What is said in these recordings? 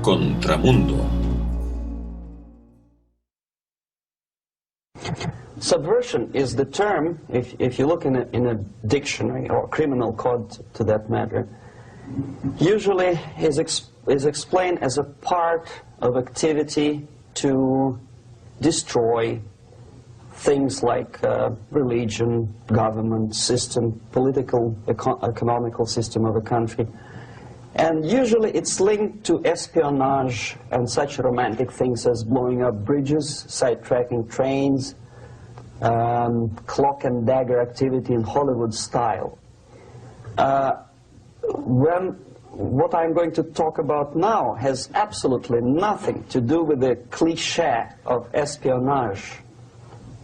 Contramundo. Subversion is the term, if you look in a dictionary or criminal code to that matter, usually is explained as a part of activity to destroy things like religion, government system, political, economical system of a country. And usually it's linked to espionage and such romantic things as blowing up bridges, sidetracking trains, cloak and dagger activity in Hollywood style. What I'm going to talk about now has absolutely nothing to do with the cliché of espionage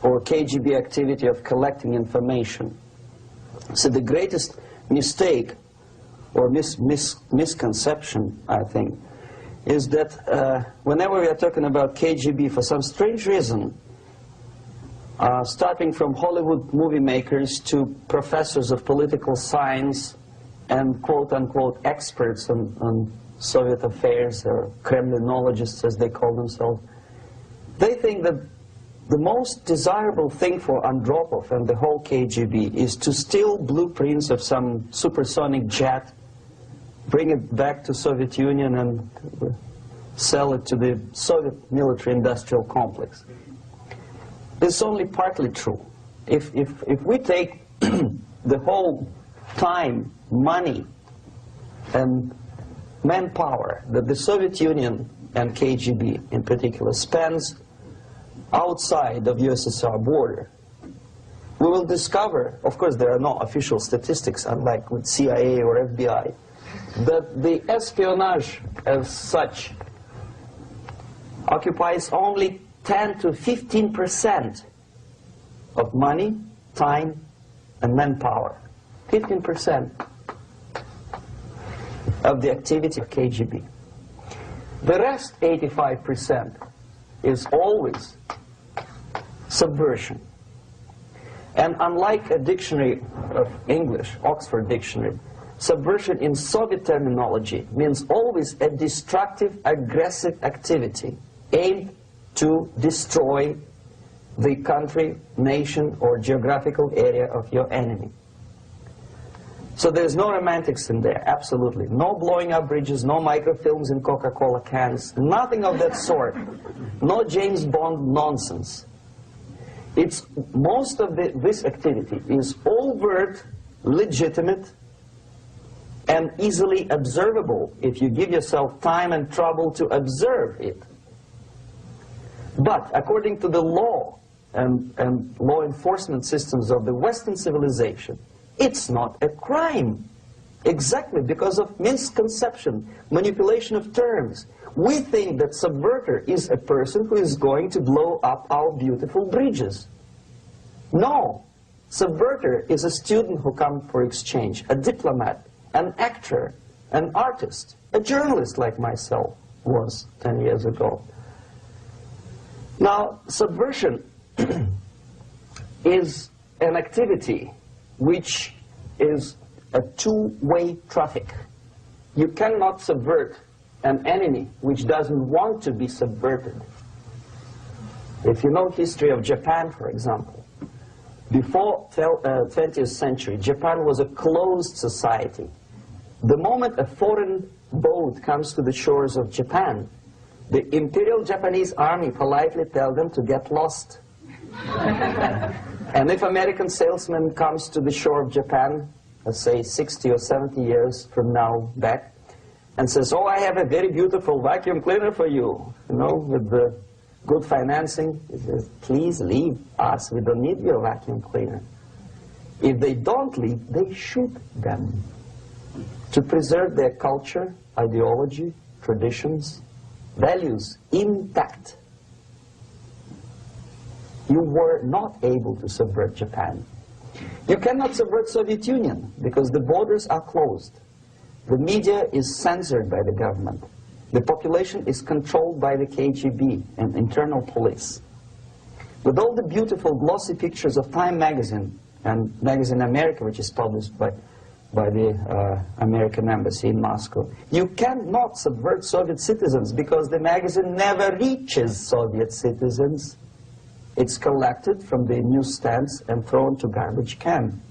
or KGB activity of collecting information. So the greatest mistake or misconception, I think, is that whenever we are talking about KGB, for some strange reason, starting from Hollywood movie makers to professors of political science and quote-unquote experts on Soviet affairs, or Kremlinologists as they call themselves, they think that the most desirable thing for Andropov and the whole KGB is to steal blueprints of some supersonic jet, bring it back to Soviet Union and sell it to the Soviet military-industrial complex. This is only partly true. If we take the whole time, money, and manpower that the Soviet Union and KGB in particular spends outside of USSR border, we will discover, of course there are no official statistics unlike with CIA or FBI, that the espionage as such occupies only 10 to 15% of money, time, and manpower. 15% of the activity of KGB. The rest, 85%, is always subversion. And unlike a dictionary of English, Oxford Dictionary, subversion in Soviet terminology means always a destructive, aggressive activity aimed to destroy the country, nation, or geographical area of your enemy. So there's no romantics in there, absolutely. No blowing up bridges, no microfilms in Coca-Cola cans, nothing of that sort. No James Bond nonsense. It's most of this activity is overt, legitimate, and easily observable if you give yourself time and trouble to observe it. But according to the law and law enforcement systems of the Western civilization, it's not a crime. Exactly because of misconception, manipulation of terms. We think that subverter is a person who is going to blow up our beautiful bridges. No. Subverter is a student who comes for exchange, a diplomat, an actor, an artist, a journalist like myself was 10 years ago. Now, subversion is an activity which is a two-way traffic. You cannot subvert an enemy which doesn't want to be subverted. If you know history of Japan, for example, before 20th century, Japan was a closed society. The moment a foreign boat comes to the shores of Japan, the Imperial Japanese Army politely tells them to get lost. And if American salesman comes to the shore of Japan, let's say 60 or 70 years from now back, and says, oh, I have a very beautiful vacuum cleaner for you, with the good financing, he says, please leave us, we don't need your vacuum cleaner. If they don't leave, they shoot them to preserve their culture, ideology, traditions, values intact. You were not able to subvert Japan. You cannot subvert Soviet Union because the borders are closed. The media is censored by the government. The population is controlled by the KGB and internal police. With all the beautiful glossy pictures of Time magazine and Magazine America, which is published by by the American embassy in Moscow. You cannot subvert Soviet citizens because the magazine never reaches Soviet citizens. It's collected from the newsstands and thrown to garbage can.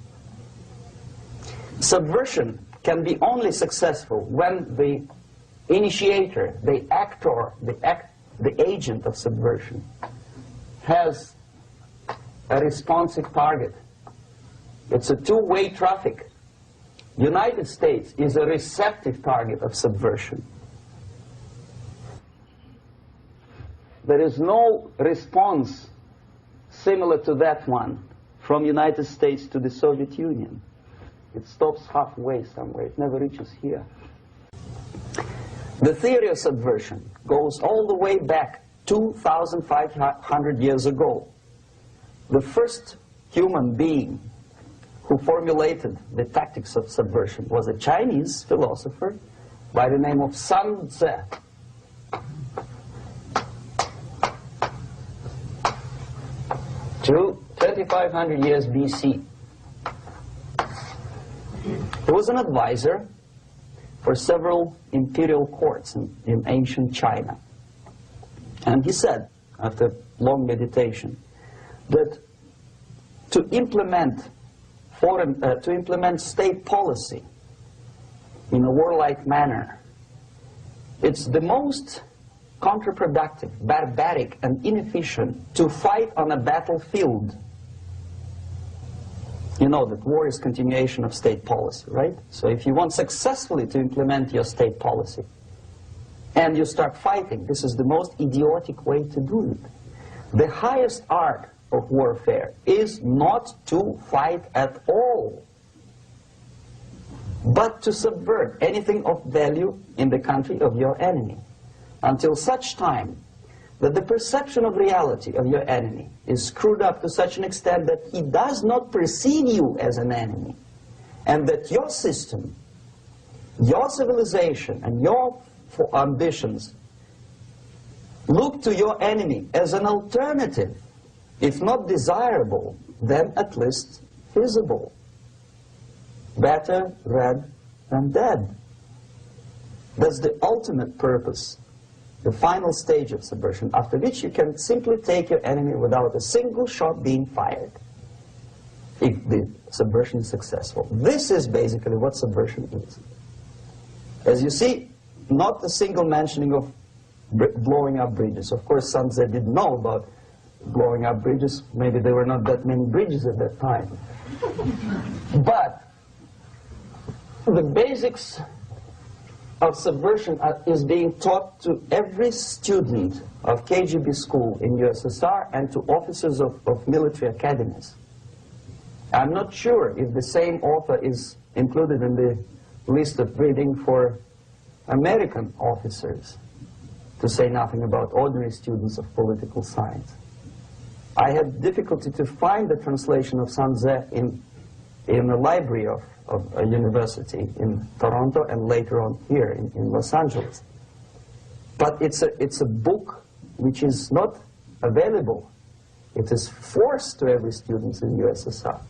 Subversion can be only successful when the initiator, the actor, the agent of subversion has a responsive target. It's a two-way traffic. United States is a receptive target of subversion. There is no response similar to that one from United States to the Soviet Union. It stops halfway somewhere. It never reaches here. The theory of subversion goes all the way back 2,500 years ago. The first human being who formulated the tactics of subversion was a Chinese philosopher by the name of Sun Tzu. 2,500 years BC. He was an advisor for several imperial courts in ancient China. And he said, after long meditation, that to implement state policy in a warlike manner, it's the most counterproductive, barbaric, and inefficient to fight on a battlefield. You know that war is continuation of state policy, right? So if you want successfully to implement your state policy, and you start fighting, this is the most idiotic way to do it. The highest art of warfare is not to fight at all, but to subvert anything of value in the country of your enemy, until such time that the perception of reality of your enemy is screwed up to such an extent that he does not perceive you as an enemy, and that your system, your civilization, and your ambitions look to your enemy as an alternative, if not desirable, then at least feasible. Better red than dead. That's the ultimate purpose, the final stage of subversion, after which you can simply take your enemy without a single shot being fired, if the subversion is successful. This is basically what subversion is. As you see, not a single mentioning of blowing up bridges. Of course, Sun Tzu didn't know about blowing up bridges. Maybe there were not that many bridges at that time. But the basics of subversion is being taught to every student of KGB school in USSR and to officers of military academies. I'm not sure if the same author is included in the list of reading for American officers, to say nothing about ordinary students of political science. I had difficulty to find the translation of Sun Tzu in the library of a university in Toronto and later on here in Los Angeles. But it's a book which is not available. It is forced to every student in USSR.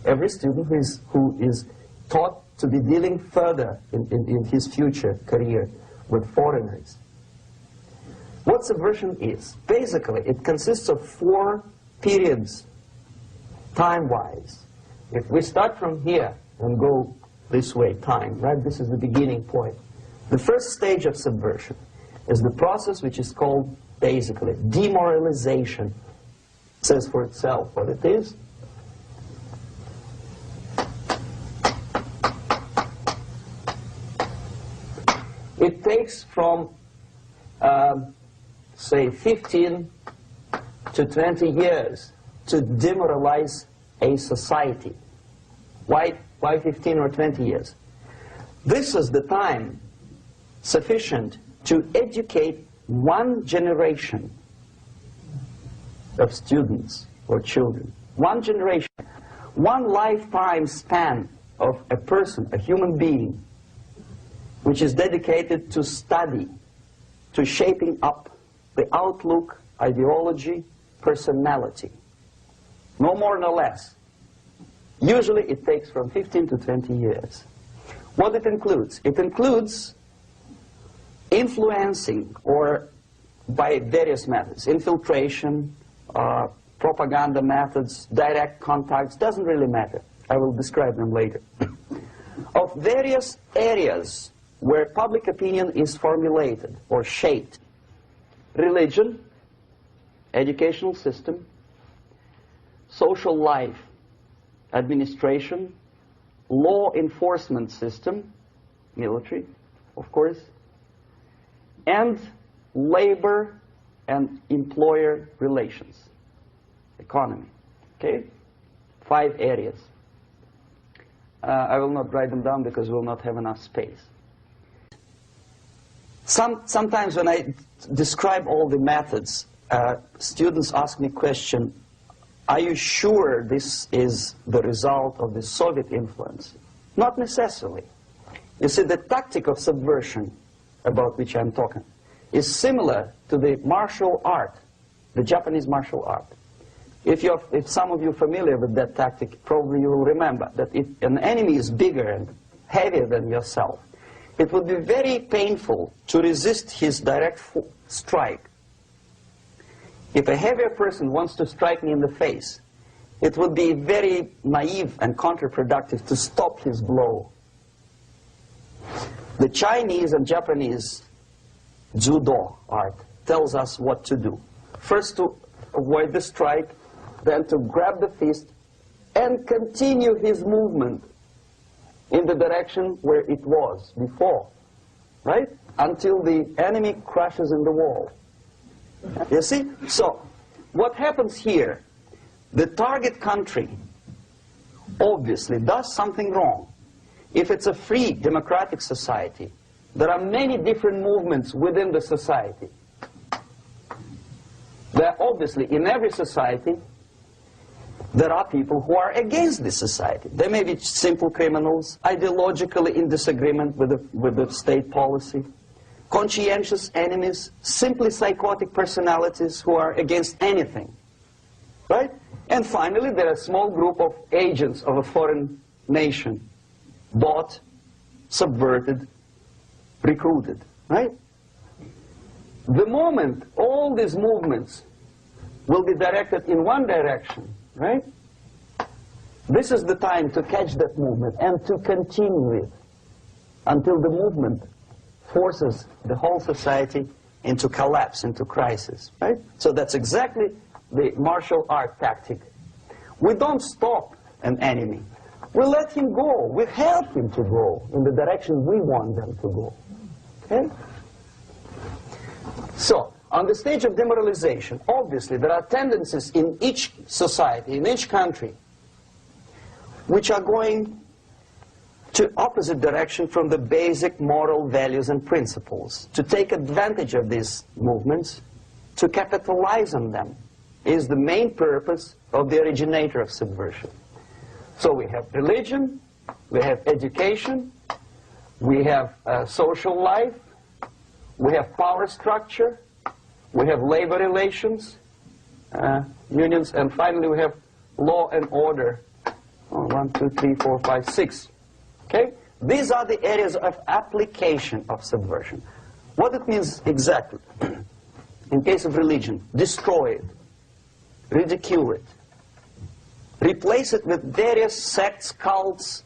Every student who is taught to be dealing further in his future career with foreigners. What subversion is? Basically, it consists of 4 periods, time-wise. If we start from here and go this way, time, right? This is the beginning point. The first stage of subversion is the process which is called, basically, demoralization. It says for itself what it is. It takes from, say, 15 to 20 years to demoralize a society. Why 15 or 20 years? This is the time sufficient to educate one generation of students or children. One generation, one lifetime span of a person, a human being, which is dedicated to study, to shaping up the outlook, ideology, personality. No more, no less. Usually it takes from 15 to 20 years. What it includes? It includes influencing, or by various methods, infiltration, propaganda methods, direct contacts, doesn't really matter. I will describe them later. Of various areas where public opinion is formulated or shaped. Religion, educational system, social life, administration, law enforcement system, military, of course, and labor and employer relations, economy. Okay? 5 areas. I will not write them down because we will not have enough space. Sometimes when I describe all the methods, students ask me a question, are you sure this is the result of the Soviet influence? Not necessarily. You see, the tactic of subversion, about which I'm talking, is similar to the martial art, the Japanese martial art. If some of you are familiar with that tactic, probably you will remember that if an enemy is bigger and heavier than yourself, it would be very painful to resist his direct strike. If a heavier person wants to strike me in the face, it would be very naive and counterproductive to stop his blow. The Chinese and Japanese judo art tells us what to do. First to avoid the strike, then to grab the fist and continue his movement in the direction where it was before, right? Until the enemy crashes in the wall. You see? So, what happens here? The target country obviously does something wrong. If it's a free democratic society, there are many different movements within the society. There obviously, in every society, there are people who are against this society. They may be simple criminals, ideologically in disagreement with the state policy, conscientious enemies, simply psychotic personalities who are against anything, right? And finally, there are a small group of agents of a foreign nation, bought, subverted, recruited, right? The moment all these movements will be directed in one direction, right? This is the time to catch that movement and to continue it until the movement forces the whole society into collapse, into crisis, right? So that's exactly the martial art tactic. We don't stop an enemy. We let him go. We help him to go in the direction we want them to go. Okay? So, on the stage of demoralization, obviously there are tendencies in each society, in each country, which are going to opposite direction from the basic moral values and principles. To take advantage of these movements, to capitalize on them, is the main purpose of the originator of subversion. So we have religion, we have education, we have social life, we have power structure, we have labor relations, unions, and finally we have law and order. 1, 2, 3, 4, 5, 6. Okay? These are the areas of application of subversion. What it means exactly? In case of religion, destroy it, ridicule it, replace it with various sects, cults,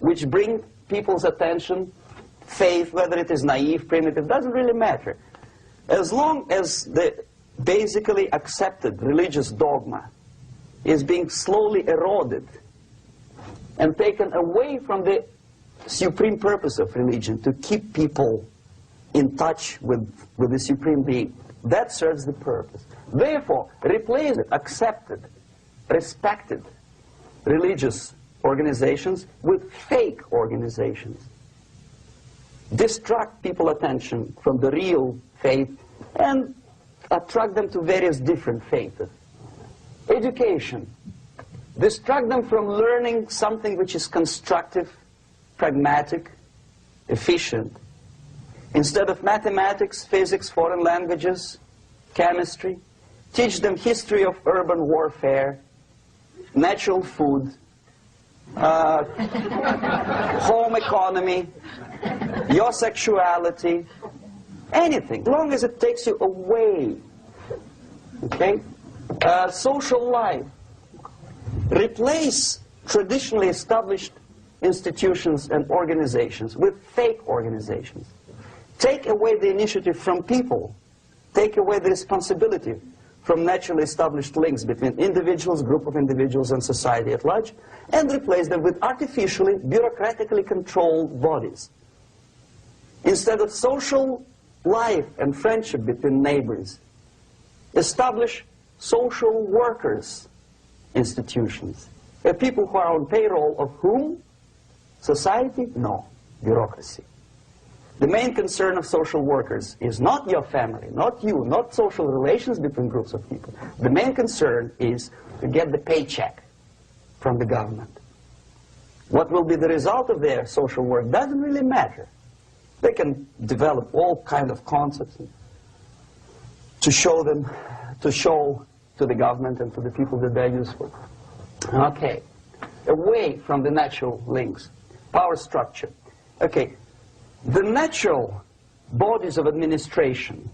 which bring people's attention, faith, whether it is naive, primitive, doesn't really matter. As long as the basically accepted religious dogma is being slowly eroded and taken away from the supreme purpose of religion, to keep people in touch with the supreme being, that serves the purpose. Therefore, replace it, accepted, respected religious organizations with fake organizations. Distract people's attention from the real faith and attract them to various different faiths. Education. Distract them from learning something which is constructive, pragmatic, efficient. Instead of mathematics, physics, foreign languages, chemistry, teach them history of urban warfare, natural food, home economy, your sexuality, anything, as long as it takes you away, okay? Social life. Replace traditionally established institutions and organizations with fake organizations. Take away the initiative from people. Take away the responsibility from naturally established links between individuals, group of individuals, and society at large, and replace them with artificially, bureaucratically controlled bodies. Instead of social life and friendship between neighbors, establish social workers institutions. People who are on payroll of whom? Society? No. Bureaucracy. The main concern of social workers is not your family, not you, not social relations between groups of people. The main concern is to get the paycheck from the government. What will be the result of their social work doesn't really matter. They can develop all kinds of concepts to show to the government and to the people that they're useful. Okay, away from the natural links, power structure. Okay, the natural bodies of administration,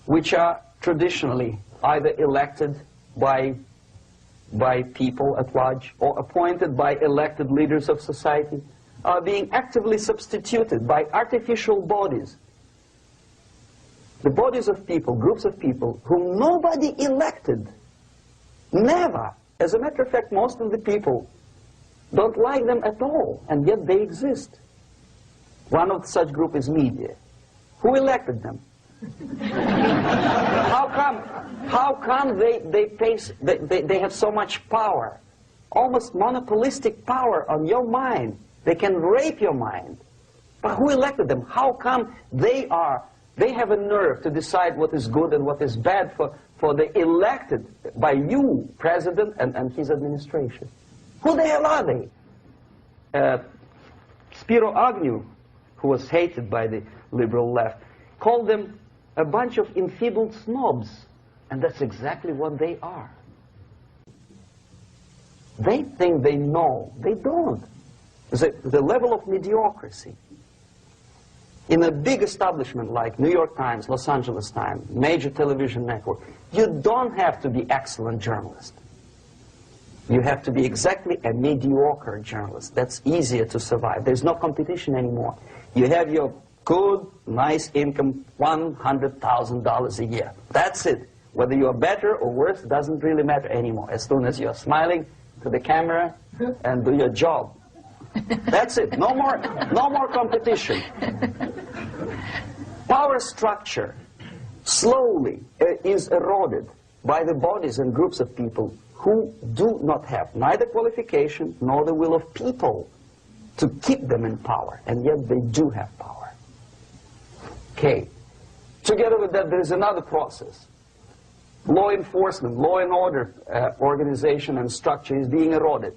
which are traditionally either elected by people at large or appointed by elected leaders of society, are being actively substituted by artificial bodies. The bodies of people, groups of people, whom nobody elected, never. As a matter of fact, most of the people don't like them at all, and yet they exist. One of such group is media. Who elected them? How come they have so much power? Almost monopolistic power on your mind. They can rape your mind. But who elected them? How come they have a nerve to decide what is good and what is bad for the elected by you, president, and his administration? Who the hell are they? Spiro Agnew, who was hated by the liberal left, called them a bunch of enfeebled snobs. And that's exactly what they are. They think they know. They don't. The level of mediocrity. In a big establishment like New York Times, Los Angeles Times, major television network, you don't have to be excellent journalist. You have to be exactly a mediocre journalist. That's easier to survive. There's no competition anymore. You have your good, nice income, $100,000 a year. That's it. Whether you're better or worse doesn't really matter anymore. As soon as you're smiling to the camera and do your job. That's it. No more competition. Power structure slowly is eroded by the bodies and groups of people who do not have neither qualification nor the will of people to keep them in power, and yet they do have power. Okay. Together with that, there is another process. Law enforcement, law and order organization and structure is being eroded.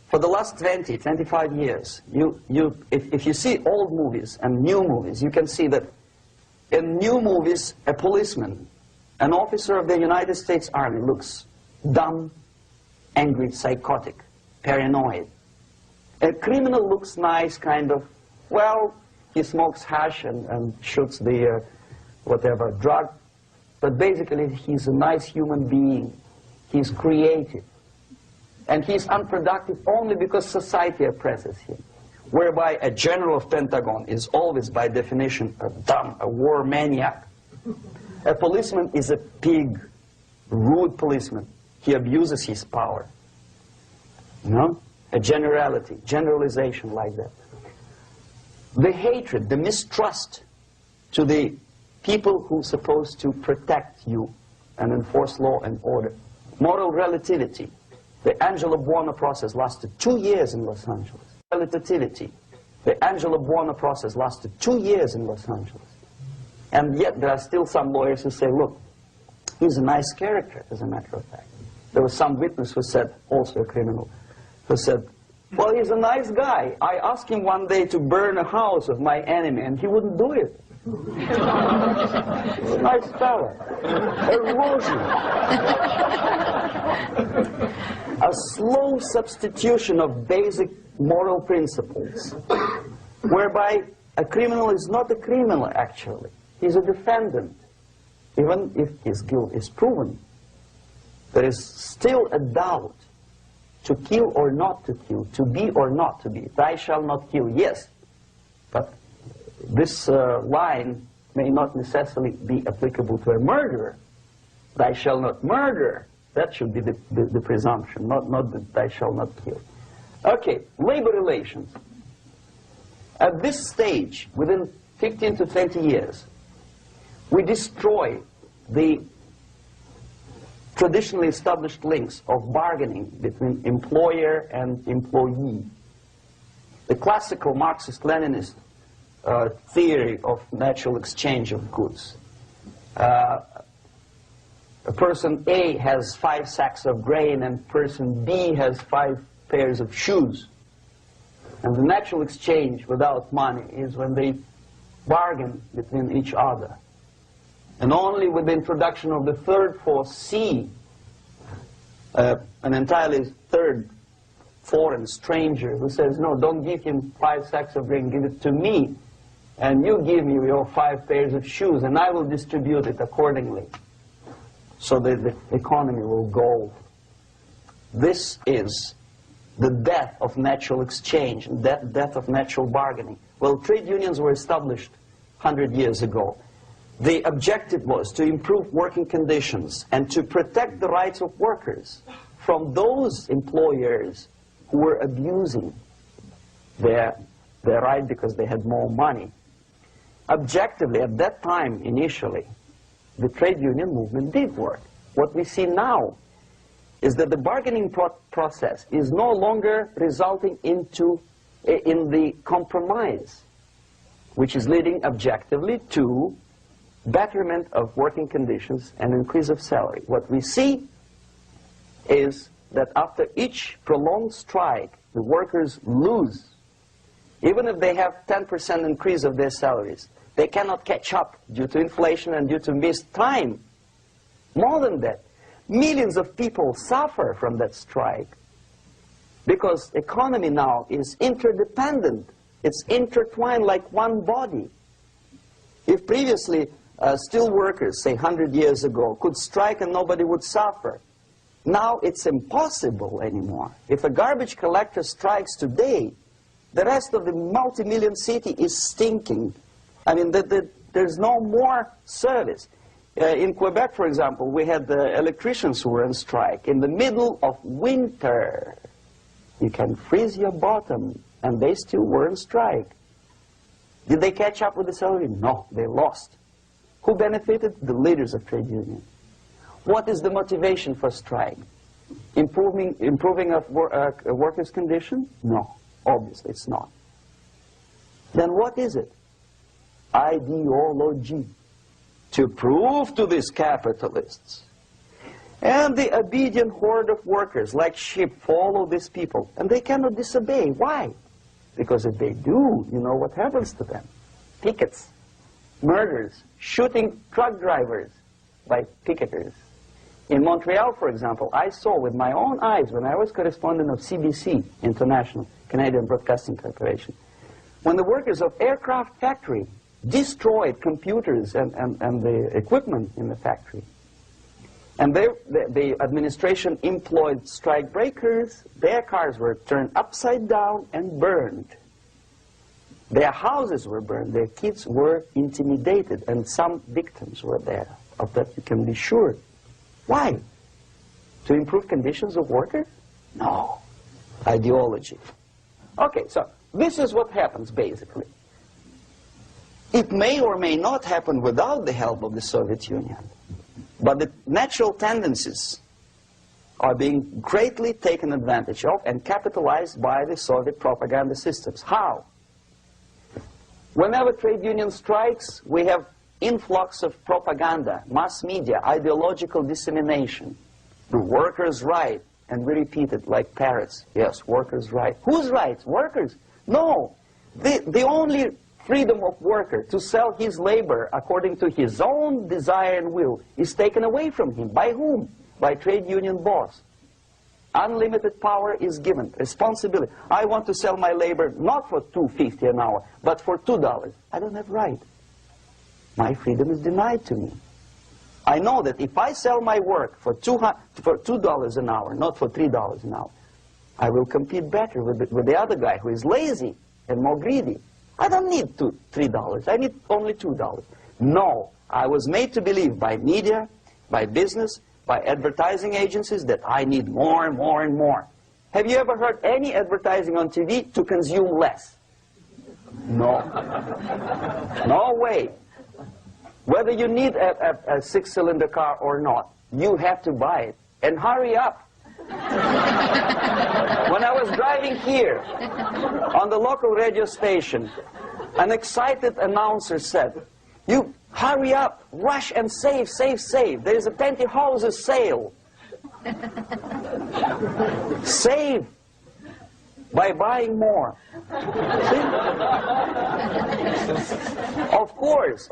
For the last 20, 25 years, if you see old movies and new movies, you can see that in new movies, a policeman, an officer of the United States Army looks dumb, angry, psychotic, paranoid. A criminal looks nice, kind of, well, he smokes hash and shoots the whatever drug, but basically he's a nice human being. He's creative. And he's unproductive only because society oppresses him. Whereby a general of Pentagon is always, by definition, a dumb, a war maniac. A policeman is a pig, rude policeman. He abuses his power. You know? A generality, generalization like that. The hatred, the mistrust to the people who are supposed to protect you and enforce law and order. Moral relativity. The Angelo Buono process lasted 2 years in Los Angeles. Relativity. The Angelo Buono process lasted 2 years in Los Angeles. And yet there are still some lawyers who say, look, he's a nice character, as a matter of fact. There was some witness who said, also a criminal, who said, well, he's a nice guy. I asked him one day to burn a house of my enemy, and he wouldn't do it. He's a nice fella. Erosion. a slow substitution of basic moral principles, whereby a criminal is not a criminal actually. He's a defendant. Even if his guilt is proven, there is still a doubt to kill or not to kill, to be or not to be. Thou shalt not kill, yes, but this line may not necessarily be applicable to a murderer. Thou shalt not murder. That should be the presumption, not that thou shalt not kill. Okay, labor relations. At this stage, within 15 to 20 years, we destroy the traditionally established links of bargaining between employer and employee. The classical Marxist-Leninist theory of natural exchange of goods. Person A has 5 sacks of grain and person B has 5 pairs of shoes. And the natural exchange without money is when they bargain between each other. And only with the introduction of the third force, C, an entirely third foreign stranger who says, no, don't give him 5 sacks of grain, give it to me, and you give me your 5 pairs of shoes, and I will distribute it accordingly, so that the economy will go. This is the death of natural exchange, death of natural bargaining. Well, trade unions were established 100 years ago. The objective was to improve working conditions and to protect the rights of workers from those employers who were abusing their right because they had more money. Objectively, at that time, initially, the trade union movement did work. What we see now is that the bargaining process is no longer resulting in the compromise, which is leading objectively to betterment of working conditions and increase of salary. What we see is that after each prolonged strike, the workers lose. Even if they have 10% increase of their salaries, they cannot catch up due to inflation and due to missed time. More than that, millions of people suffer from that strike because economy now is interdependent. It's intertwined like one body. If previously steel workers, say 100 years ago, could strike and nobody would suffer, now it's impossible anymore. If a garbage collector strikes today, the rest of the multi-million city is stinking. I mean, there's no more service. In Quebec, for example, we had the electricians who were on strike in the middle of winter. You can freeze your bottom, and they still were on strike. Did they catch up with the salary? No, they lost. Who benefited? The leaders of trade unions. What is the motivation for strike? Improving of a workers' condition? No, obviously it's not. Then what is it? Ideology. To prove to these capitalists. And the obedient horde of workers, like sheep, follow these people. And they cannot disobey. Why? Because if they do, you know what happens to them. Pickets, murders, shooting truck drivers by picketers. In Montreal, for example, I saw with my own eyes when I was correspondent of CBC, International, Canadian Broadcasting Corporation, when the workers of aircraft factory destroyed computers and the equipment in the factory. And the administration employed strike breakers. Their cars were turned upside down and burned. Their houses were burned. Their kids were intimidated. And some victims were there. Of that you can be sure. Why? To improve conditions of workers? No. Ideology. Okay, so this is what happens basically. It may or may not happen without the help of the Soviet Union. But the natural tendencies are being greatly taken advantage of and capitalized by the Soviet propaganda systems. How? Whenever trade union strikes, we have influx of propaganda, mass media, ideological dissemination. The workers' right, and we repeat it like parrots. Yes, workers' right. Whose rights? Workers? No. The only freedom of worker to sell his labor according to his own desire and will is taken away from him. By whom? By trade union boss. Unlimited power is given. Responsibility. I want to sell my labor not for $2.50 an hour, but for $2. I don't have right. My freedom is denied to me. I know that if I sell my work for $2 an hour, not for $3 an hour, I will compete better with the other guy who is lazy and more greedy. I don't need $3. I need only $2. No, I was made to believe by media, by business, by advertising agencies that I need more and more and more. Have you ever heard any advertising on TV to consume less? No. No way. Whether you need a six-cylinder car or not, you have to buy it. And hurry up. When I was driving here on the local radio station, an excited announcer said, "You hurry up, rush and save, save, save. There is a pantyhose sale." Save by buying more. See? Of course.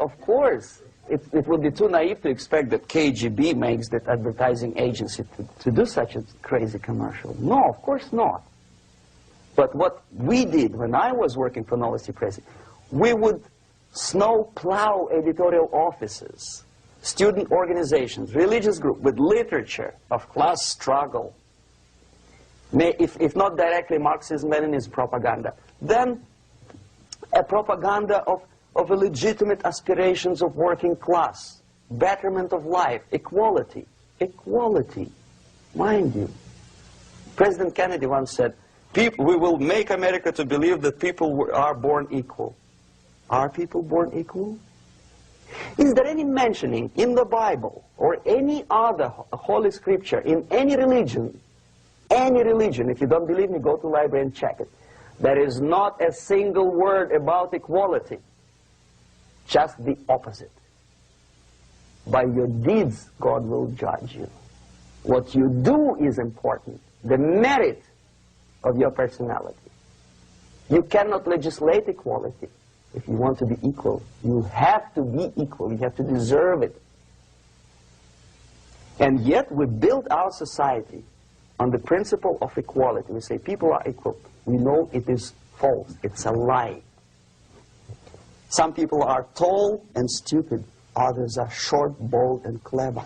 It would be too naive to expect that KGB makes that advertising agency to do such a crazy commercial. No, of course not. But what we did when I was working for Novosti Press, we would snow plow editorial offices, student organizations, religious groups with literature of class struggle. If not directly Marxism-Leninism propaganda, then a propaganda of the legitimate aspirations of working class, betterment of life, equality. Equality, mind you. President Kennedy once said, "We will make America to believe that people are born equal." Are people born equal? Is there any mentioning in the Bible or any other holy scripture in any religion, if you don't believe me, go to the library and check it, there is not a single word about equality. Just the opposite. By your deeds, God will judge you. What you do is important. The merit of your personality. You cannot legislate equality. If you want to be equal, you have to be equal. You have to deserve it. And yet we build our society on the principle of equality. We say people are equal. We know it is false. It's a lie. Some people are tall and stupid. Others are short, bold, and clever.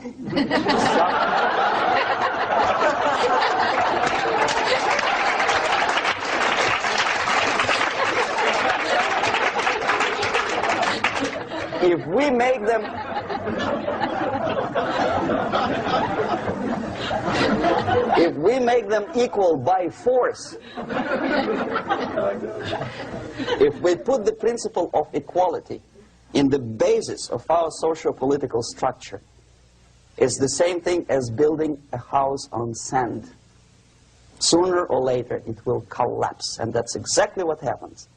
If we make them equal by force, if we put the principle of equality in the basis of our socio-political structure, it's the same thing as building a house on sand. Sooner or later it will collapse, and that's exactly what happens.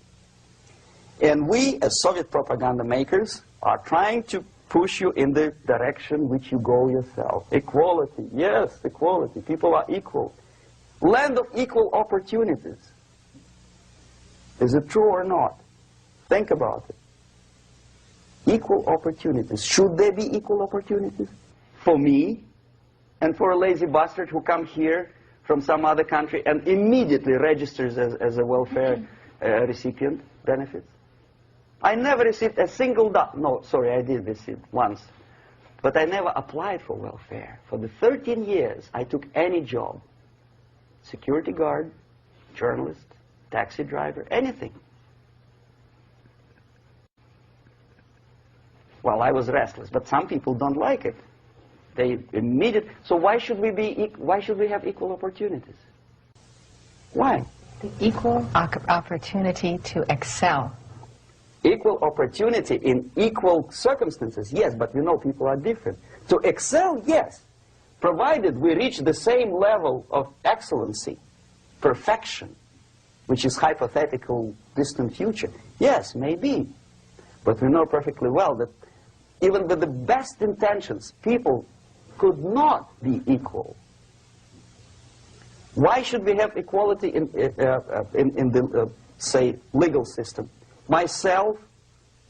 And we, as Soviet propaganda makers, are trying to push you in the direction which you go yourself. Equality, yes, equality. People are equal. Land of equal opportunities. Is it true or not? Think about it. Equal opportunities. Should there be equal opportunities? For me and for a lazy bastard who comes here from some other country and immediately registers as a welfare recipient benefits? I never received a single dollar. No, sorry, I did receive once. But I never applied for welfare. For the 13 years, I took any job. Security guard, journalist, taxi driver, anything. Well, I was restless, but some people don't like it. They immediately. So why should we have equal opportunities? Why? The equal opportunity to excel. Equal opportunity in equal circumstances, yes, but you know people are different. To excel, yes, provided we reach the same level of excellency, perfection, which is hypothetical, distant future. Yes, maybe. But we know perfectly well that even with the best intentions, people could not be equal. Why should we have equality in the, say, legal system? Myself,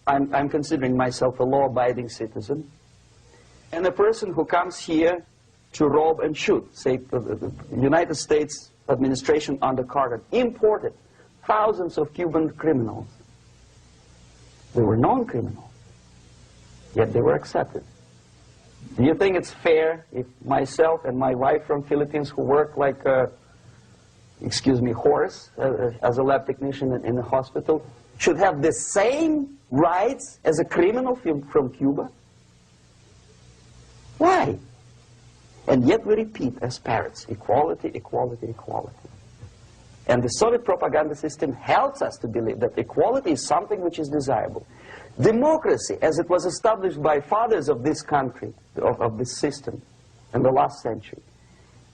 I'm considering myself a law-abiding citizen, and a person who comes here to rob and shoot. Say the United States administration under Carter imported thousands of Cuban criminals. They were non-criminals, yet they were accepted. Do you think it's fair if myself and my wife from Philippines, who work like a, excuse me, horse as a lab technician in a hospital, should have the same rights as a criminal from Cuba? Why? And yet we repeat as parrots, equality, equality, equality. And the Soviet propaganda system helps us to believe that equality is something which is desirable. Democracy, as it was established by fathers of this country, of this system in the last century,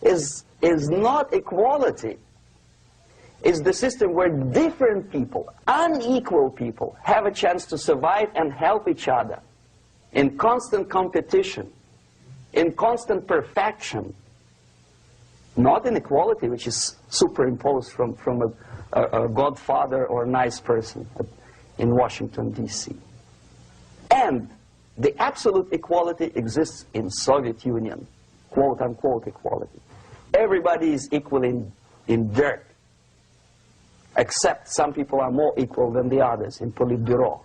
is not equality. It's the system where different people, unequal people, have a chance to survive and help each other in constant competition, in constant perfection, not inequality, which is superimposed from a godfather or a nice person in Washington, D.C. And the absolute equality exists in Soviet Union, quote-unquote equality. Everybody is equal in dirt, except some people are more equal than the others in Politburo.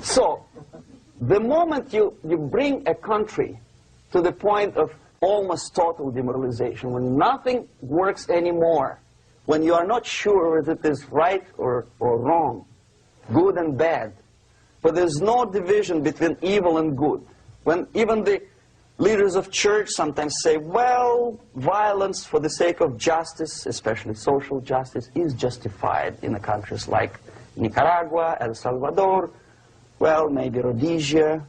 So, the moment you bring a country to the point of almost total demoralization, when nothing works anymore, when you are not sure whether it is right or wrong, good and bad, but there's no division between evil and good, when even the leaders of church sometimes say, well, violence for the sake of justice, especially social justice, is justified in the countries like Nicaragua, El Salvador, well, maybe Rhodesia,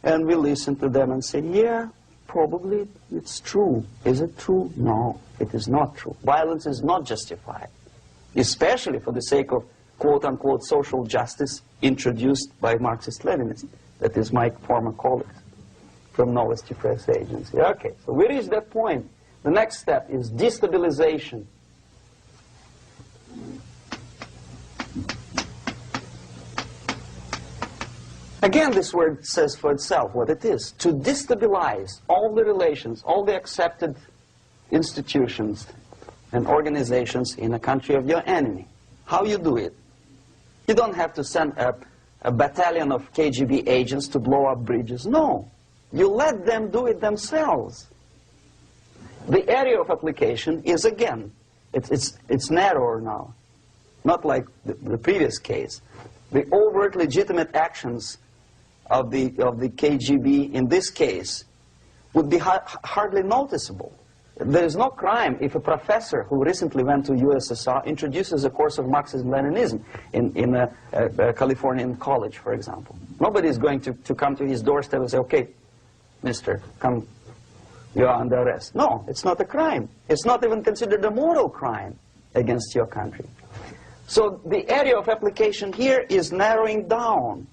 and we listen to them and say, yeah, probably it's true. Is it true? No, it is not true. Violence is not justified, especially for the sake of quote-unquote social justice introduced by Marxist-Leninists. That is my former colleagues from Novosti Press Agency. Okay, so we reached that point. The next step is destabilization. Again, this word says for itself what it is. To destabilize all the relations, all the accepted institutions and organizations in a country of your enemy. How you do it? You don't have to send a battalion of KGB agents to blow up bridges. No. You let them do it themselves. The area of application is, again, it's narrower now. Not like the previous case. The overt legitimate actions of the KGB in this case would be hardly noticeable. There is no crime if a professor who recently went to USSR introduces a course of Marxism-Leninism in a Californian college, for example. Nobody is going to come to his doorstep and say, okay, mister, come, you are under arrest. No, it's not a crime. It's not even considered a moral crime against your country. So the area of application here is narrowing down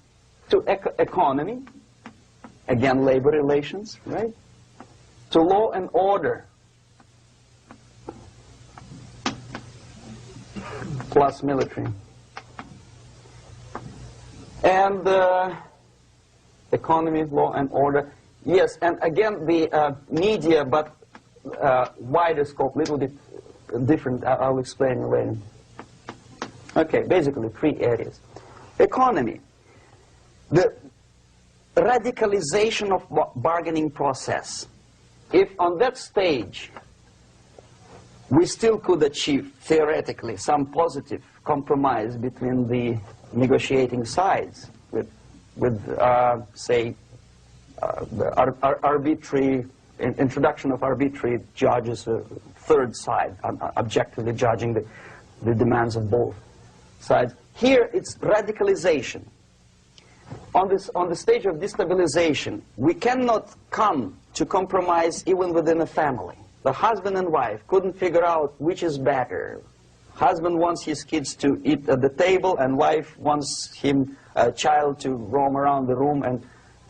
to economy, again, labor relations, right? To law and order, plus military. And economy, law and order. Yes, and again, the media, but wider scope, little bit different. I'll explain later. Okay, basically 3 areas. Economy. The radicalization of bargaining process. If on that stage we still could achieve, theoretically, some positive compromise between the negotiating sides with say, arbitrary, introduction of arbitrary judges, a third side, objectively judging the demands of both sides. Here it's radicalization. On the stage of destabilization, we cannot come to compromise even within a family. The husband and wife couldn't figure out which is better. Husband wants his kids to eat at the table, and wife wants a child to roam around the room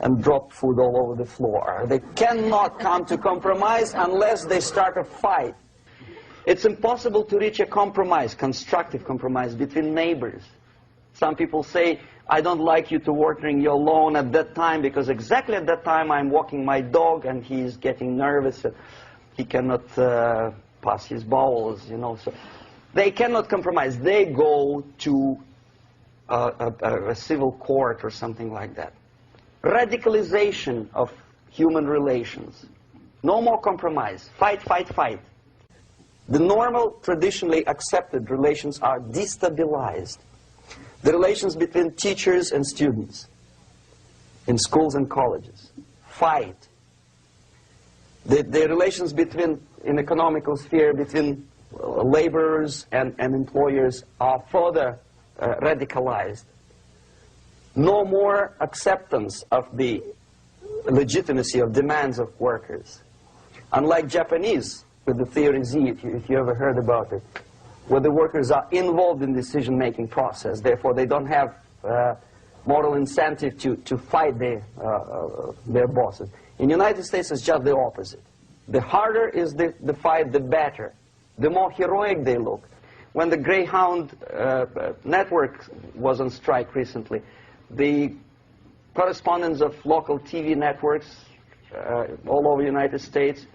and drop food all over the floor. They cannot come to compromise unless they start a fight. It's impossible to reach a compromise, constructive compromise, between neighbors. Some people say, I don't like you to watering your lawn at that time because exactly at that time I'm walking my dog and he's getting nervous and he cannot pass his bowels, you know. So they cannot compromise. They go to a civil court or something like that. Radicalization of human relations. No more compromise. Fight, fight, fight. The normal, traditionally accepted relations are destabilized. The relations between teachers and students in schools and colleges. Fight. The relations between, in economical sphere, between laborers and employers are further radicalized. No more acceptance of the legitimacy of demands of workers. Unlike Japanese, with the theory Z, if you ever heard about it, where the workers are involved in decision-making process, therefore they don't have moral incentive to fight their bosses. In the United States, it's just the opposite. The harder is the fight, the better. The more heroic they look. When the Greyhound network was on strike recently, the correspondents of local TV networks all over the United States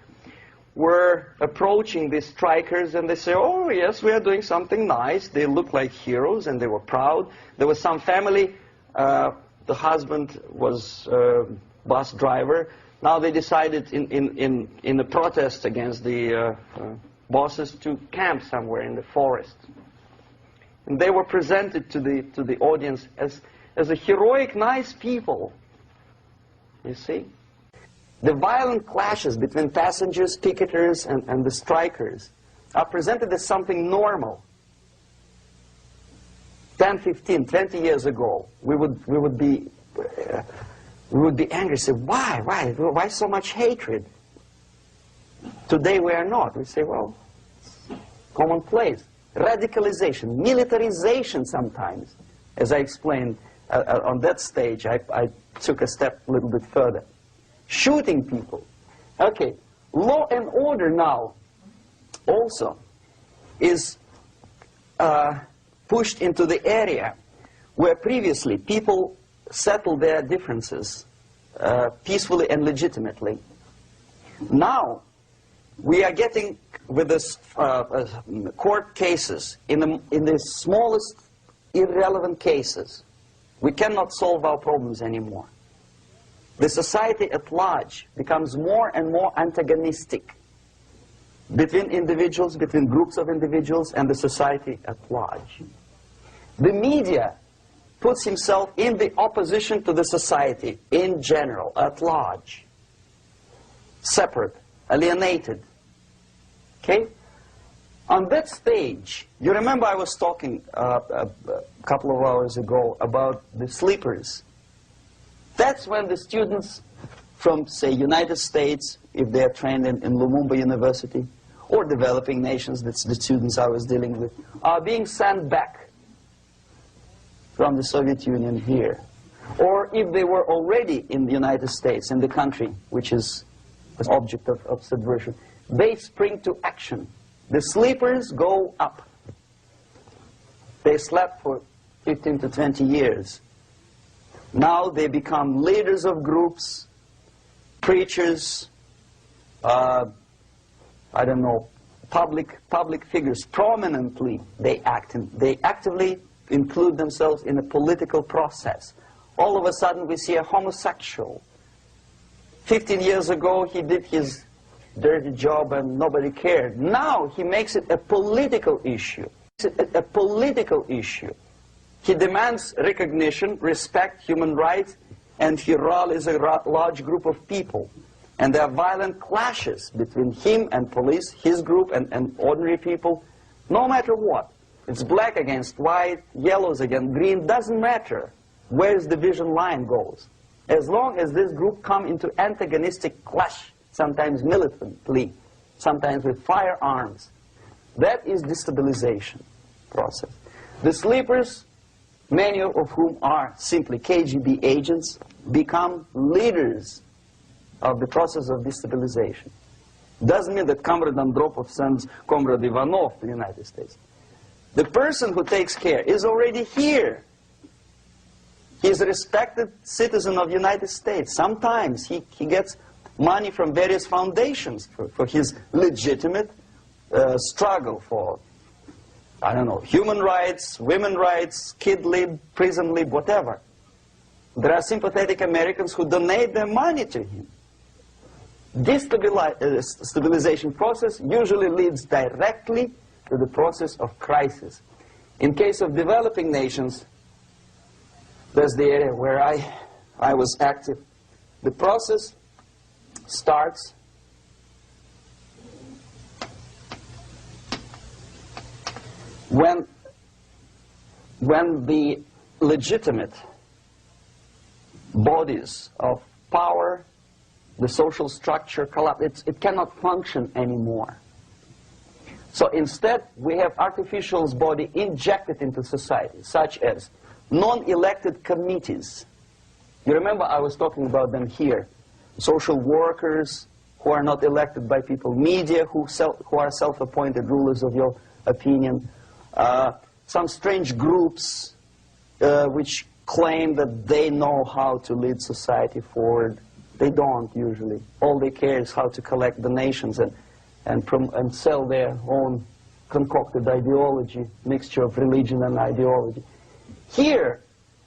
were approaching these strikers, and they say, oh yes, we are doing something nice. They look like heroes and they were proud. There was some family, the husband was a bus driver. Now they decided in a protest against the bosses to camp somewhere in the forest. And they were presented to the audience as a heroic, nice people. You see? The violent clashes between passengers, picketers, and the strikers are presented as something normal. 10, 15, 20 years ago, we would be angry, say, why so much hatred? Today we are not. We say, well, commonplace. Radicalization, militarization sometimes. As I explained on that stage, I took a step a little bit further. Shooting people. Okay, law and order now also is pushed into the area where previously people settled their differences peacefully and legitimately. Now we are getting with this court cases in the smallest irrelevant cases. We cannot solve our problems anymore. The society at large becomes more and more antagonistic between individuals, between groups of individuals, and the society at large. The media puts himself in the opposition to the society in general, at large. Separate, alienated. Okay? On that stage, you remember I was talking a couple of hours ago about the sleepers. That's when the students from, say, United States, if they are trained in Lumumba University, or developing nations, that's the students I was dealing with, are being sent back from the Soviet Union here. Or if they were already in the United States, in the country, which is the object of subversion, they spring to action. The sleepers go up. They slept for 15 to 20 years. Now they become leaders of groups, preachers, I don't know, public figures. Prominently they actively include themselves in a political process. All of a sudden we see a homosexual. 15 years ago he did his dirty job and nobody cared. Now he makes it a political issue. A political issue. He demands recognition, respect, human rights, and he rallies a large group of people. And there are violent clashes between him and police, his group and ordinary people, no matter what. It's black against white, yellows against green, doesn't matter where the division line goes. As long as this group come into antagonistic clash, sometimes militantly, sometimes with firearms, that is destabilization process. The sleepers, many of whom are simply KGB agents, become leaders of the process of destabilization. Doesn't mean that Comrade Andropov sends Comrade Ivanov to the United States. The person who takes care is already here. He's a respected citizen of the United States. Sometimes he gets money from various foundations for his legitimate struggle for, I don't know, human rights, women's rights, kid lib, prison lib, whatever. There are sympathetic Americans who donate their money to him. This stabilization process usually leads directly to the process of crisis. In case of developing nations, that's the area where I was active. The process starts when the legitimate bodies of power, the social structure collapse. It cannot function anymore. So instead, we have artificial body injected into society, such as non-elected committees. You remember I was talking about them here. Social workers who are not elected by people, media who are self-appointed rulers of your opinion, some strange groups which claim that they know how to lead society forward. They don't usually. All they care is how to collect donations and sell their own concocted ideology, mixture of religion and ideology. Here,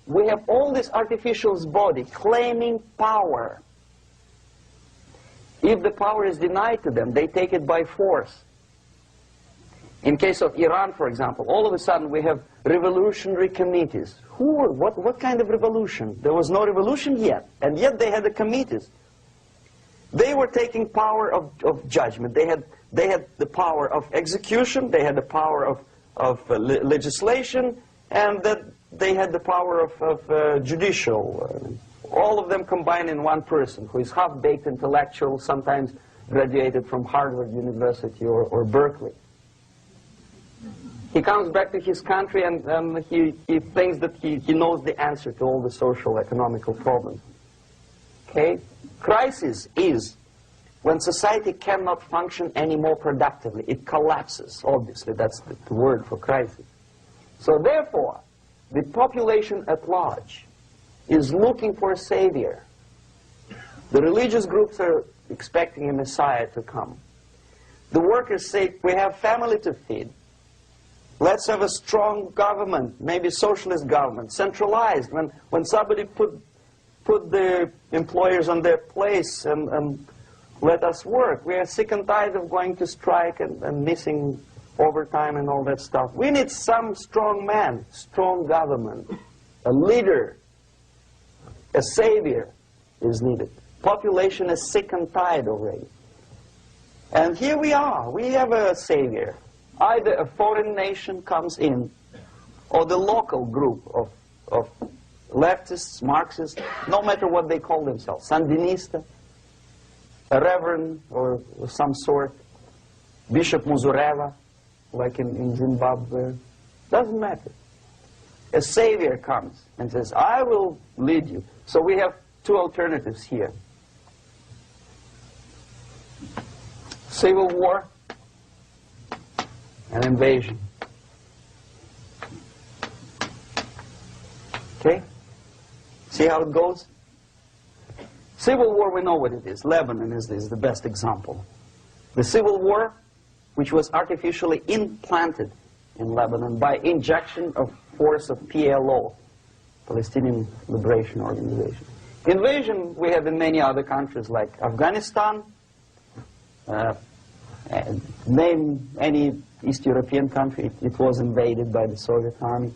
we have all this artificial body claiming power. If the power is denied to them, they take it by force. In case of Iran, for example, all of a sudden we have revolutionary committees. What kind of revolution? There was no revolution yet, and yet they had the committees. They were taking power of judgment. They had the power of execution, they had the power of legislation, and that they had the power of judicial. All of them combined in one person, who is half-baked intellectual, sometimes graduated from Harvard University or Berkeley. He comes back to his country and he thinks that he knows the answer to all the social, economical problems. Okay? Crisis is when society cannot function any more productively. It collapses, obviously. That's the word for crisis. So therefore, the population at large is looking for a savior. The religious groups are expecting a messiah to come. The workers say, we have family to feed. Let's have a strong government, maybe socialist government, centralized. When somebody put the employers on their place and let us work. We are sick and tired of going to strike and missing overtime and all that stuff. We need some strong man, strong government, a leader, a savior is needed. Population is sick and tired already. And here we are. We have a savior. Either a foreign nation comes in, or the local group of leftists, Marxists, no matter what they call themselves, Sandinista, a reverend or some sort, Bishop Muzureva, like in Zimbabwe, doesn't matter. A savior comes and says, I will lead you. So we have two alternatives here. Civil war and invasion. Okay? See how it goes? Civil war, we know what it is. Lebanon is the best example. The civil war, which was artificially implanted in Lebanon by injection of force of PLO, Palestinian Liberation Organization. Invasion we have in many other countries like Afghanistan, name any East European country, it was invaded by the Soviet army.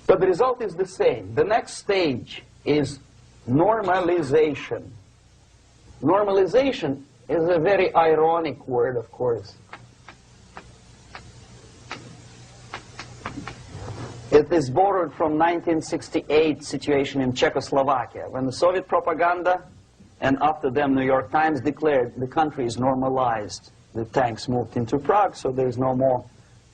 But the result is the same. The next stage is normalization. Normalization is a very ironic word, of course. It is borrowed from 1968 situation in Czechoslovakia, when the Soviet propaganda and after them New York Times declared the country is normalized. The tanks moved into Prague, so there's no more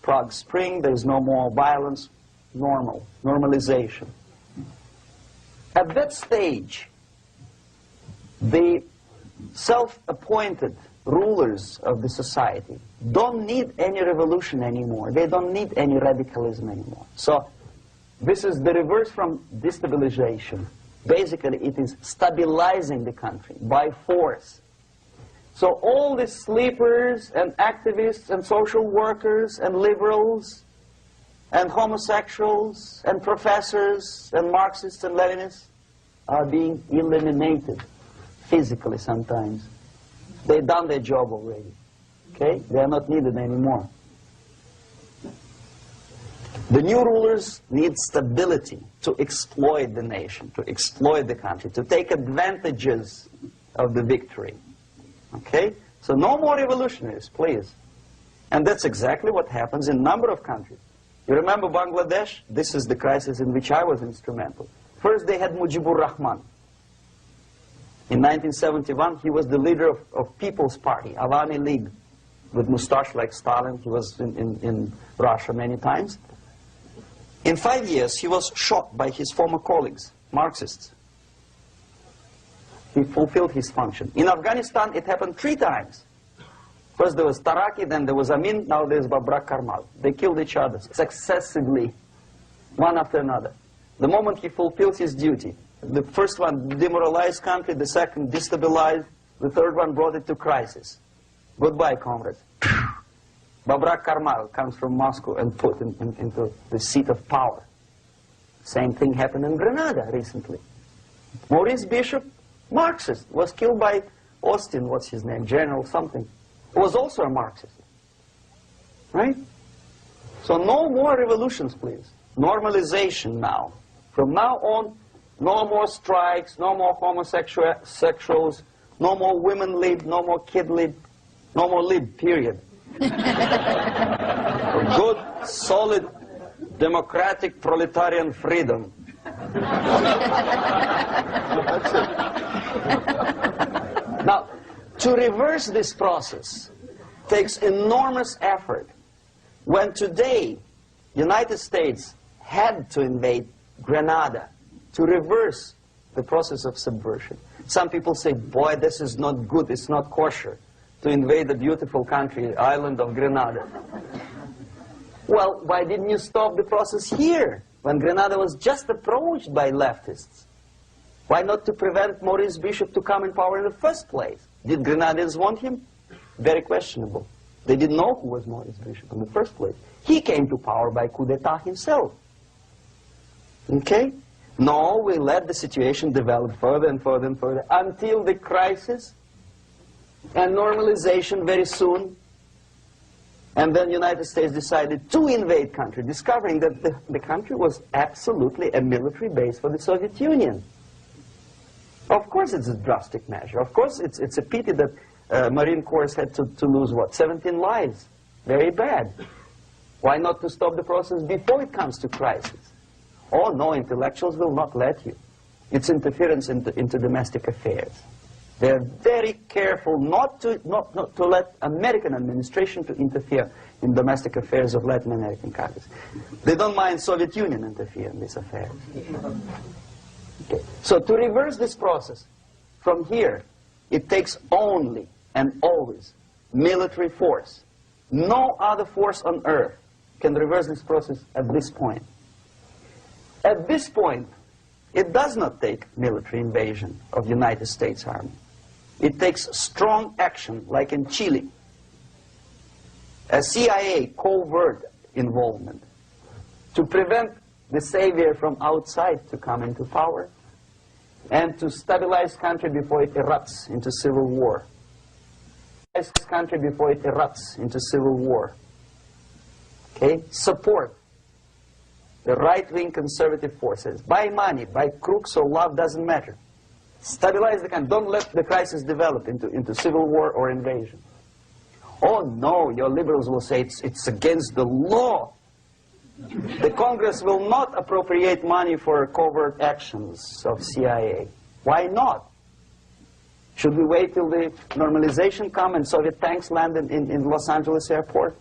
Prague Spring, there's no more violence. Normalization. At that stage, the self-appointed rulers of the society don't need any revolution anymore. They don't need any radicalism anymore. So This is the reverse from destabilization. Basically, it is stabilizing the country by force. So all the sleepers and activists and social workers and liberals and homosexuals and professors and Marxists and Leninists are being eliminated physically sometimes. They've done their job already. Okay? They are not needed anymore. The new rulers need stability to exploit the nation, to exploit the country, to take advantages of the victory. Okay? So no more revolutionaries, please. And that's exactly what happens in a number of countries. You remember Bangladesh? This is the crisis in which I was instrumental. First they had Mujibur Rahman. In 1971, he was the leader of People's Party, Awami League, with mustache like Stalin. He was in Russia many times. In 5 years, he was shot by his former colleagues, Marxists. He fulfilled his function. In Afghanistan, it happened 3 times. First there was Taraki, then there was Amin, now there's Babrak Karmal. They killed each other successively, one after another. The moment he fulfills his duty, the first one demoralized country, the second destabilized, the third one brought it to crisis. Goodbye, comrades. Babrak Karmal comes from Moscow and put into the seat of power. Same thing happened in Grenada recently. Maurice Bishop, Marxist, was killed by Austin, what's his name, General something, who was also a Marxist. Right? So no more revolutions, please. Normalization now. From now on, no more strikes, no more homosexuals, no more women lib, no more kid lib, no more lib, period. Good, solid, democratic, proletarian freedom. That's it. Now, to reverse this process takes enormous effort. When today, United States had to invade Grenada to reverse the process of subversion. Some people say, boy, this is not good, it's not kosher to invade the beautiful country, island of Grenada. Well, why didn't you stop the process here, when Grenada was just approached by leftists? Why not to prevent Maurice Bishop to come in power in the first place? Did Grenadians want him? Very questionable. They didn't know who was Maurice Bishop in the first place. He came to power by coup d'etat himself. Okay? No, we let the situation develop further and further and further until the crisis and normalization very soon. And then the United States decided to invade country, discovering that the country was absolutely a military base for the Soviet Union. Of course it's a drastic measure. Of course it's a pity that Marine Corps had to lose, what, 17 lives. Very bad. Why not to stop the process before it comes to crisis? Oh no, intellectuals will not let you. It's interference into domestic affairs. They're very careful not to let American administration to interfere in domestic affairs of Latin American countries. They don't mind Soviet Union interfere in these affairs. Okay. So to reverse this process, from here, it takes only and always military force. No other force on earth can reverse this process at this point. At this point, it does not take military invasion of the United States Army. It takes strong action, like in Chile, a CIA covert involvement to prevent the savior from outside to come into power and to stabilize country before it erupts into civil war. Country before it erupts into civil war. Okay? Support the right-wing conservative forces. By money, by crooks or love, doesn't matter. Stabilize the country. Don't let the crisis develop into civil war or invasion. Oh no, your liberals will say it's against the law. The Congress will not appropriate money for covert actions of CIA. Why not? Should we wait till the normalization come and Soviet tanks land in Los Angeles airport?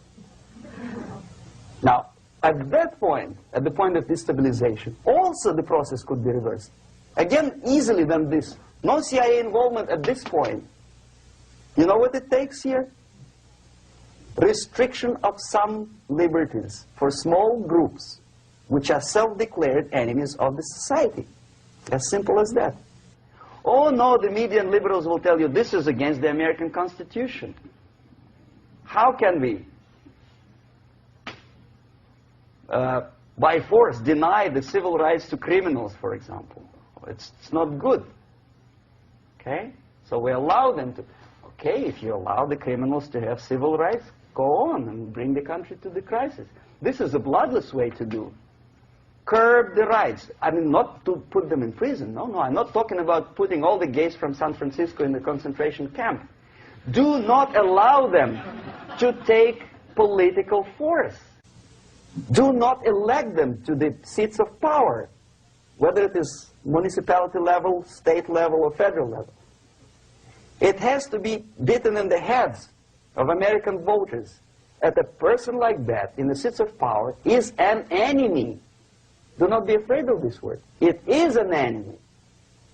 Now, at that point, at the point of destabilization, also the process could be reversed. Again, easily than this. No CIA involvement at this point. You know what it takes here? Restriction of some liberties for small groups which are self-declared enemies of the society. As simple as that. Oh no, the media and liberals will tell you this is against the American Constitution. How can we, by force, deny the civil rights to criminals, for example? It's not good. Okay? So we allow them to. Okay, if you allow the criminals to have civil rights, go on and bring the country to the crisis. This is a bloodless way to do. Curb the rights. I mean, not to put them in prison. No, no, I'm not talking about putting all the gays from San Francisco in the concentration camp. Do not allow them to take political force. Do not elect them to the seats of power, whether it is municipality level, state level, or federal level. It has to be beaten in the heads of American voters that a person like that in the seats of power is an enemy. Do not be afraid of this word. It is an enemy.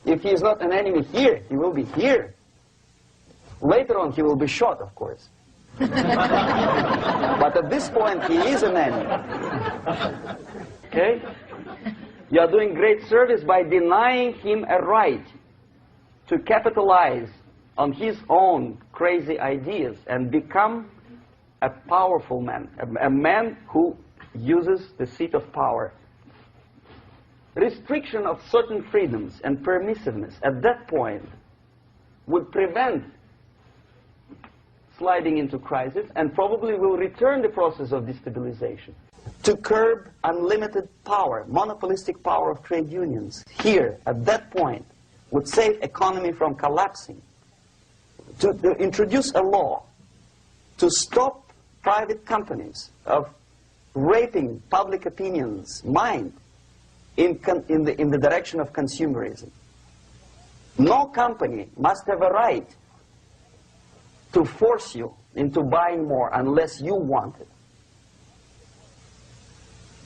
If he is not an enemy here, he will be here. Later on, he will be shot, of course. But at this point, he is an enemy. Okay? You are doing great service by denying him a right to capitalize on his own crazy ideas and become a powerful man, a man who uses the seat of power. Restriction of certain freedoms and permissiveness at that point would prevent sliding into crisis and probably will return the process of destabilization. To curb unlimited power, monopolistic power of trade unions, here, at that point, would save economy from collapsing. To introduce a law to stop private companies of raping public opinion's mind in the direction of consumerism. No company must have a right to force you into buying more unless you want it.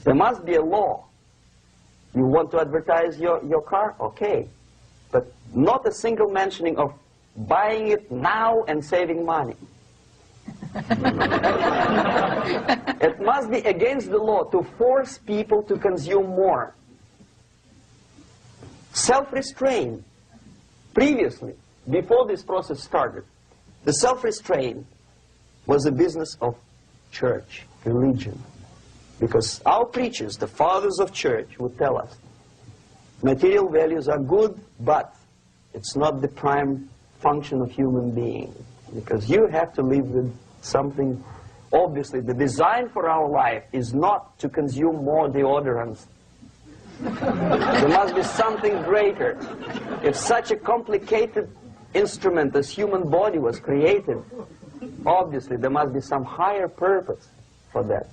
There must be a law. You want to advertise your car? Okay. But not a single mentioning of buying it now and saving money. It must be against the law to force people to consume more. Self-restraint. Previously, before this process started, the self-restraint was a business of church, religion. Because our preachers, the fathers of church, would tell us, material values are good, but it's not the prime function of human being. Because you have to live with something. Obviously, the design for our life is not to consume more deodorants. There must be something greater. If such a complicated instrument as human body was created, obviously there must be some higher purpose for that.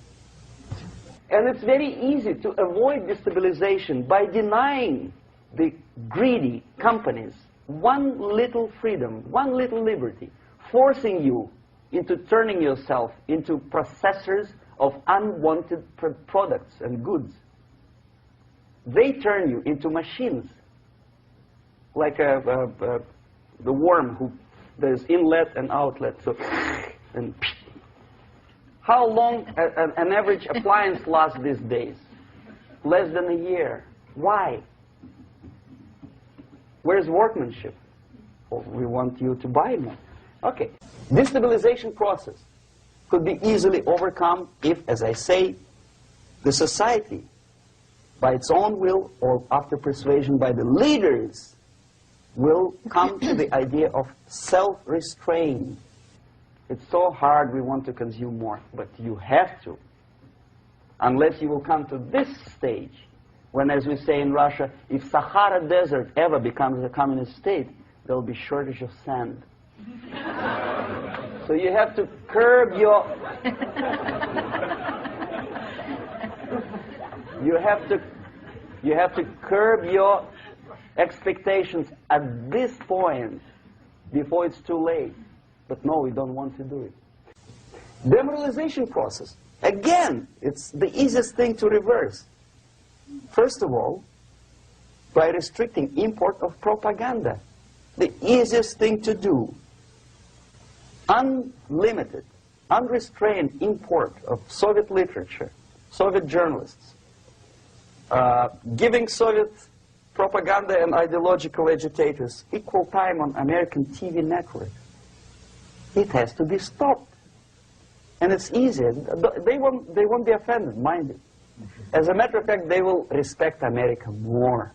And it's very easy to avoid destabilization by denying the greedy companies one little freedom, one little liberty, forcing you into turning yourself into processors of unwanted products and goods. They turn you into machines, like the worm who there's inlet and outlet. So, and how long an average appliance lasts these days? Less than a year. Why? Where's workmanship? Well, we want you to buy more. Okay. Destabilization process could be easily overcome if, as I say, the society, by its own will or after persuasion by the leaders, will come to the idea of self-restraint. It's so hard we want to consume more, but you have to. Unless you will come to this stage, when, as we say in Russia, if Sahara Desert ever becomes a communist state, there will be shortage of sand. So you have to curb your... You have to curb your expectations at this point before it's too late. But no, we don't want to do it. Demoralization process. Again, it's the easiest thing to reverse. First of all, by restricting import of propaganda. The easiest thing to do. Unlimited, unrestrained import of Soviet literature, Soviet journalists, giving Soviet propaganda and ideological agitators equal time on American TV network. It has to be stopped. And it's easy. They won't be offended, mind it. As a matter of fact, they will respect America more.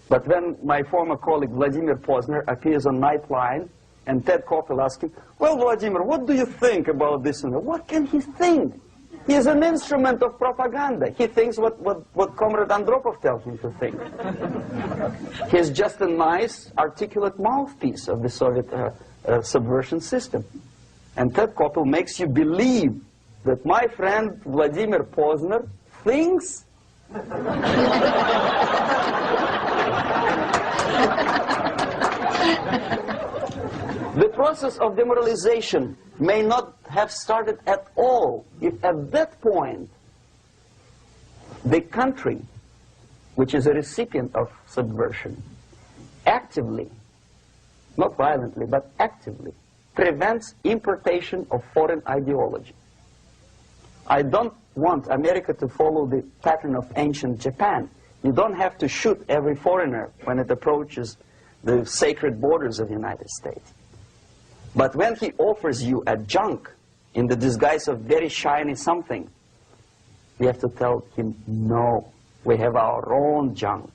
But when my former colleague Vladimir Posner appears on Nightline, and Ted Koppel asks him, well, Vladimir, what do you think about this? And what can he think? He is an instrument of propaganda. He thinks what Comrade Andropov tells him to think. He's just a nice, articulate mouthpiece of the Soviet subversion system. And Ted Koppel makes you believe that my friend Vladimir Posner thinks the process of demoralization may not have started at all if at that point the country, which is a recipient of subversion, actively, not violently, but actively, prevents importation of foreign ideology. I don't want America to follow the pattern of ancient Japan. You don't have to shoot every foreigner when it approaches the sacred borders of the United States. But when he offers you a junk in the disguise of very shiny something, you have to tell him, no, we have our own junk.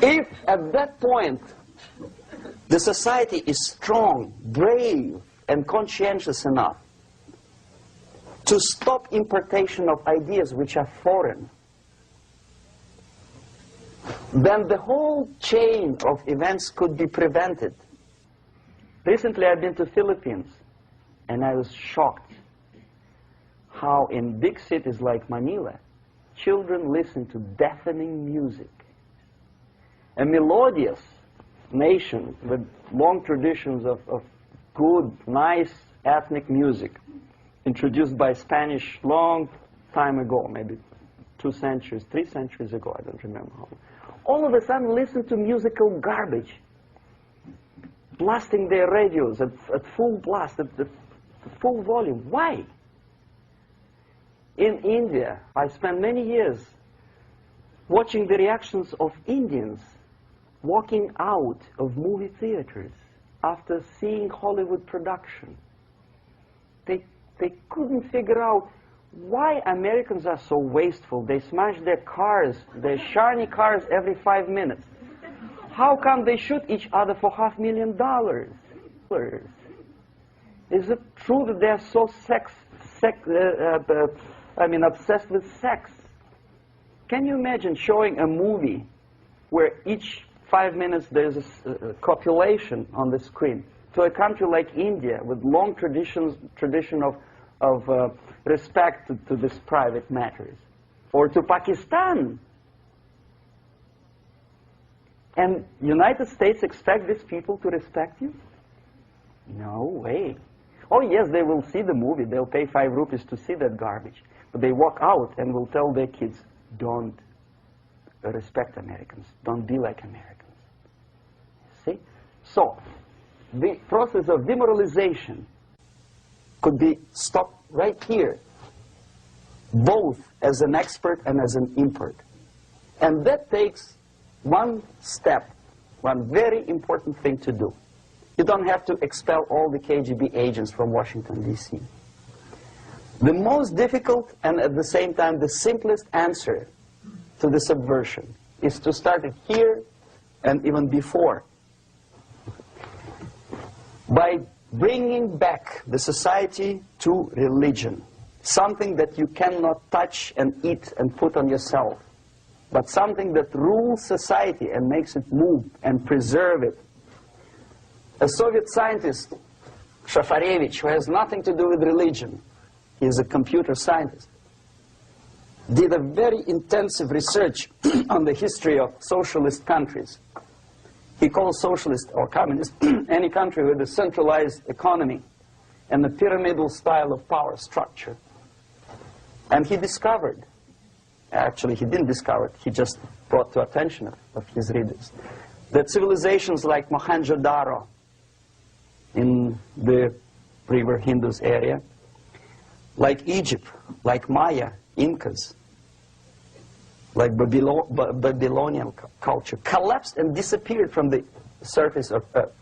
If at that point the society is strong, brave, and conscientious enough to stop importation of ideas which are foreign, then the whole chain of events could be prevented. Recently I've been to Philippines, and I was shocked how in big cities like Manila, children listen to deafening music. A melodious nation with long traditions of good, nice ethnic music, introduced by Spanish long time ago, maybe 2 centuries, 3 centuries ago, I don't remember how. All of a sudden listen to musical garbage, blasting their radios at full blast, at full volume. Why? In India, I spent many years watching the reactions of Indians walking out of movie theaters after seeing Hollywood production. They couldn't figure out why Americans are so wasteful. They smash their cars, their shiny cars, every 5 minutes. How come they shoot each other for $500,000? Is it true that they're so obsessed with sex? Can you imagine showing a movie where each 5 minutes there's a copulation on the screen to a country like India with long tradition of respect to these private matters, or to Pakistan? And United States expect these people to respect you? No way. Oh yes, they will see the movie, they'll pay 5 rupees to see that garbage, but they walk out and will tell their kids, don't respect Americans, don't be like Americans. See? So, the process of demoralization could be stopped right here, both as an expert and as an import. And that takes one step, one very important thing to do. You don't have to expel all the KGB agents from Washington, D.C. The most difficult and at the same time the simplest answer to the subversion is to start it here and even before, by bringing back the society to religion, something that you cannot touch and eat and put on yourself, but something that rules society and makes it move and preserve it. A Soviet scientist, Shafarevich, who has nothing to do with religion, he is a computer scientist, did a very intensive research on the history of socialist countries. He calls socialist or communist any country with a centralized economy and a pyramidal style of power structure. And he discovered, actually he didn't discover it, he just brought to attention of his readers, that civilizations like Mohenjo-Daro in the river Indus area, like Egypt, like Maya, Incas, like Babylonian culture, collapsed and disappeared from the surface of Earth.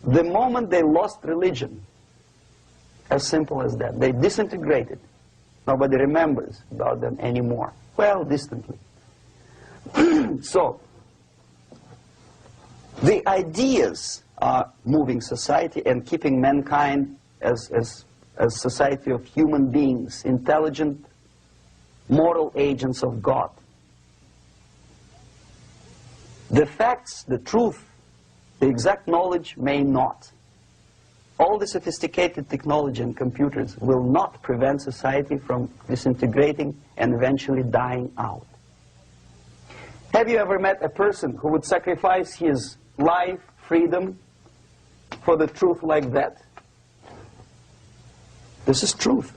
The moment they lost religion, as simple as that, they disintegrated. Nobody remembers about them anymore. Well, distantly. So, the ideas are moving society and keeping mankind as society of human beings, intelligent, moral agents of God. The facts, the truth, the exact knowledge may not. All the sophisticated technology and computers will not prevent society from disintegrating and eventually dying out. Have you ever met a person who would sacrifice his life, freedom, for the truth like that? This is truth.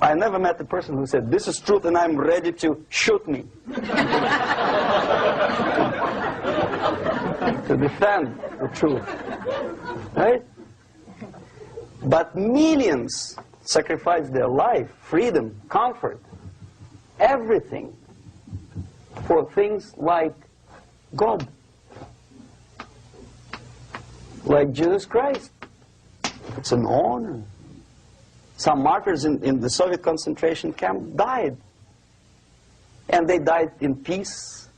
I never met a person who said, this is truth and I'm ready to shoot me. To defend the truth. Right? But millions sacrifice their life, freedom, comfort, everything for things like God, like Jesus Christ. It's an honor. Some martyrs in the Soviet concentration camp died. And they died in peace,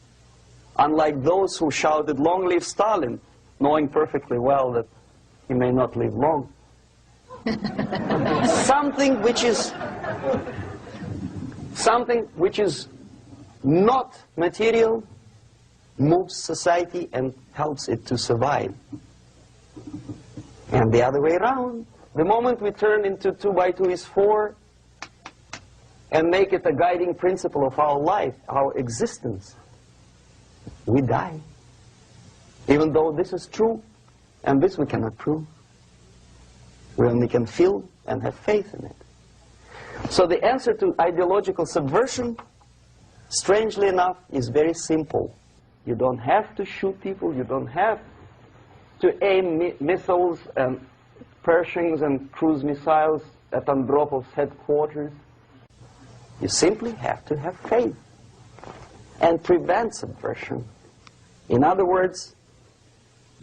unlike those who shouted, "Long live Stalin," knowing perfectly well that he may not live long. Something which is not material moves society and helps it to survive. And the other way around, the moment we turn into 2 by 2 is 4 and make it a guiding principle of our life, our existence, we die. Even though this is true, and this we cannot prove. We only can feel and have faith in it. So the answer to ideological subversion, strangely enough, is very simple. You don't have to shoot people, you don't have to aim missiles and Pershings and cruise missiles at Andropov's headquarters. You simply have to have faith and prevent subversion. In other words,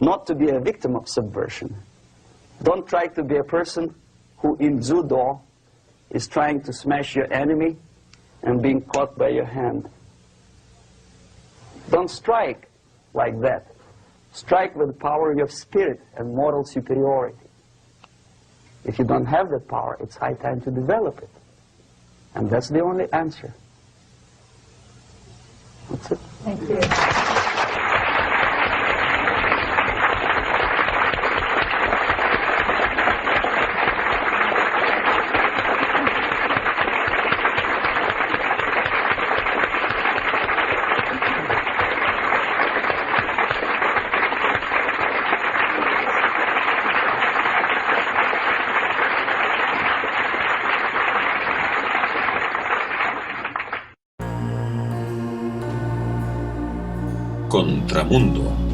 not to be a victim of subversion. Don't try to be a person who in judo is trying to smash your enemy and being caught by your hand. Don't strike like that. Strike with the power of your spirit and moral superiority. If you don't have that power, it's high time to develop it. And that's the only answer. That's it. Thank you. Contramundo.